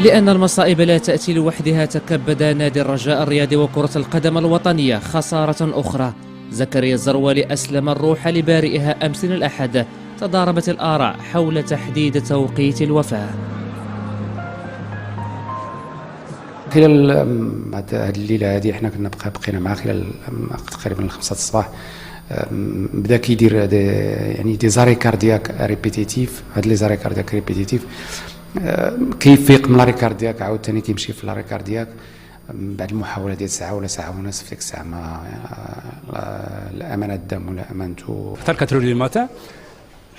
لأن المصائب لا تأتي لوحدها، تكبد نادي الرجاء الرياضي وكرة القدم الوطنية خسارة أخرى. زكريا الزروالي أسلم الروح لبارئها أمس الأحد. تضاربت الآراء حول تحديد توقيت الوفاة. خلال هذه الليله هذه حنا كنا بقينا معاه خلال تقريبا 5 الصباح. بدا كيدير يعني دي زاري كاردياك ريبيتيتيف. هاد لي زاري كاردياك ريبيتيتيف كيفيق من لاري كاردياك، عاوتاني كيمشي في لاري كاردياك بعد المحاوله ديال ساعه ولا ساعه ونص. في ديك الساعه ما لا امان الدم ولا امانته. حتى 4 ديال الماتان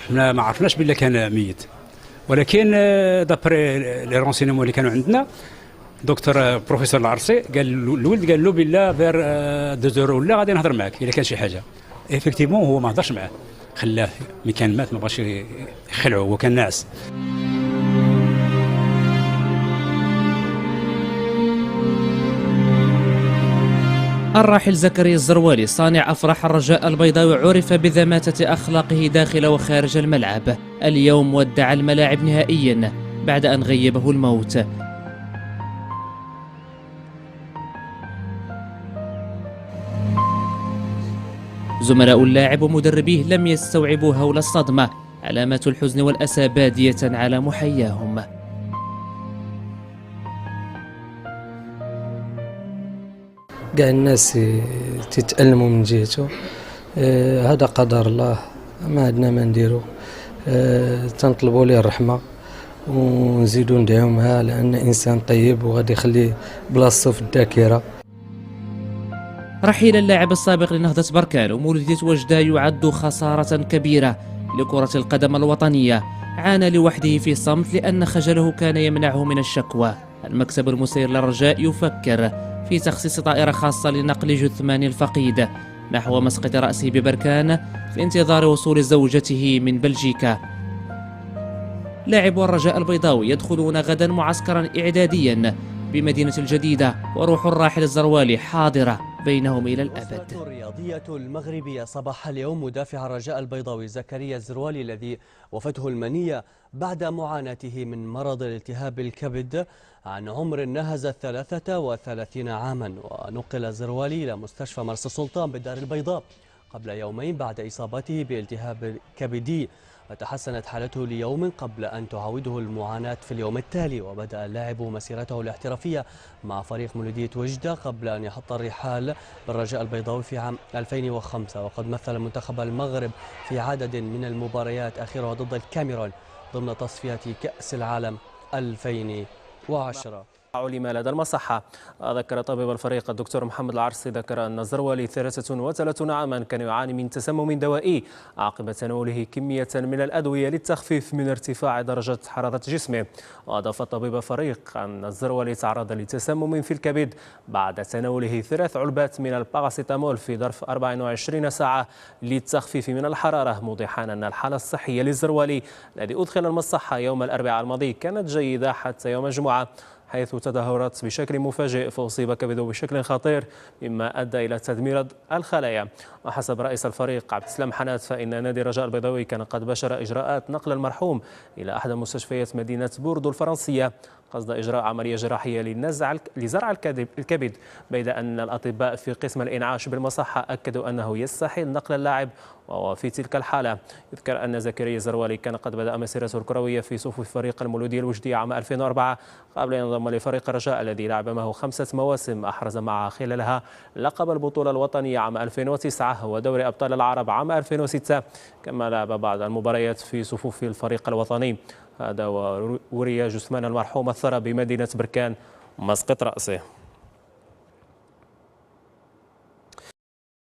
حنا ما عرفناش بلي كان ميت، ولكن دابري لي رونسينمون اللي كانوا عندنا دكتور بروفيسور العرسي قال الولد قال له بالله فير 2 ولا غادي نهضر معاك الا كان شي حاجه. ايفيكتيفمون هو ما هضرش معاه، خلاه ملي كان مات ما بغاش يخلعه، هو كان ناعس. الراحل زكريا الزروالي صانع أفراح الرجاء البيضاوي عرف بذماتة أخلاقه داخل وخارج الملعب. اليوم ودع الملاعب نهائيا بعد أن غيبه الموت. زملاء اللاعب ومدربيه لم يستوعبوا هول الصدمة. علامات الحزن والأسى بادية على محياهم. كاع الناس تتألموا من جهته. هذا قدر الله، ما عندنا ما نديرو. تنطلبوا ليه الرحمة ونزيدوا ندعيو معاه، لأن إنسان طيب وغادي يخلي بلاصتو في الذاكرة. رحيل اللاعب السابق لنهضة بركان ومولودية وجدة يعد خسارة كبيرة لكرة القدم الوطنية. عانى لوحده في صمت لأن خجله كان يمنعه من الشكوى. المكتب المسير للرجاء يفكر في تخصيص طائرة خاصة لنقل جثمان الفقيد نحو مسقط رأسه ببركان في انتظار وصول زوجته من بلجيكا. لاعب الرجاء البيضاوي يدخلون غدا معسكرا إعداديا بمدينة الجديدة، وروح الراحل الزروالي حاضرة بينهم إلى الأبد. الرياضية المغربية صباح اليوم مدافع الرجاء البيضاوي زكريا الزروالي الذي وفاته المنية بعد معاناته من مرض الالتهاب الكبد عن عمر ناهز 33 عاما. ونقل الزروالي إلى مستشفى مرسى السلطان بالدار البيضاء قبل يومين بعد إصابته بالتهاب كبدي، وتحسنت حالته ليوم قبل أن تعاوده المعاناة في اليوم التالي. وبدأ اللاعب مسيرته الاحترافية مع فريق مولودية وجدة قبل أن يحط الرحال بالرجاء البيضاوي في عام 2005. وقد مثل منتخب المغرب في عدد من المباريات أخيرها ضد الكاميرون ضمن تصفيات كأس العالم 2010. علم لدى المصحة. ذكر طبيب الفريق الدكتور محمد العرسي ذكر أن الزروالي 33 عاما كان يعاني من تسمم دوائي عقب تناوله كمية من الأدوية للتخفيف من ارتفاع درجة حرارة جسمه. وأضاف طبيب الفريق أن الزروالي تعرض لتسمم في الكبد بعد تناوله 3 علبات من الباراسيتامول في ظرف 24 ساعة للتخفيف من الحرارة، موضحا أن الحالة الصحية للزروالي الذي أدخل المصحة يوم الأربعاء الماضي كانت جيدة حتى يوم الجمعة، حيث تدهورت بشكل مفاجئ فأصيب كبده بشكل خطير مما أدى إلى تدمير الخلايا. وحسب رئيس الفريق عبد السلام حنات فإن نادي الرجاء البيضاوي كان قد باشر إجراءات نقل المرحوم إلى أحد مستشفيات مدينة بوردو الفرنسية قصد إجراء عملية جراحية لزرع الكبد، بيد أن الأطباء في قسم الإنعاش بالمصحة أكدوا أنه يستحيل نقل اللاعب وهو في تلك الحالة. يذكر أن زكريا الزروالي كان قد بدأ مسيرته الكروية في صفوف فريق المولودية الوجدية عام 2004 قبل أن ينضم لفريق الرجاء الذي لعب معه 5 مواسم أحرز معه خلالها لقب البطولة الوطنية عام 2009 ودوري أبطال العرب عام 2006، كما لعب بعض المباريات في صفوف الفريق الوطني. هذا ووري جثمان المرحوم الثرى بمدينة بركان مسقط رأسه.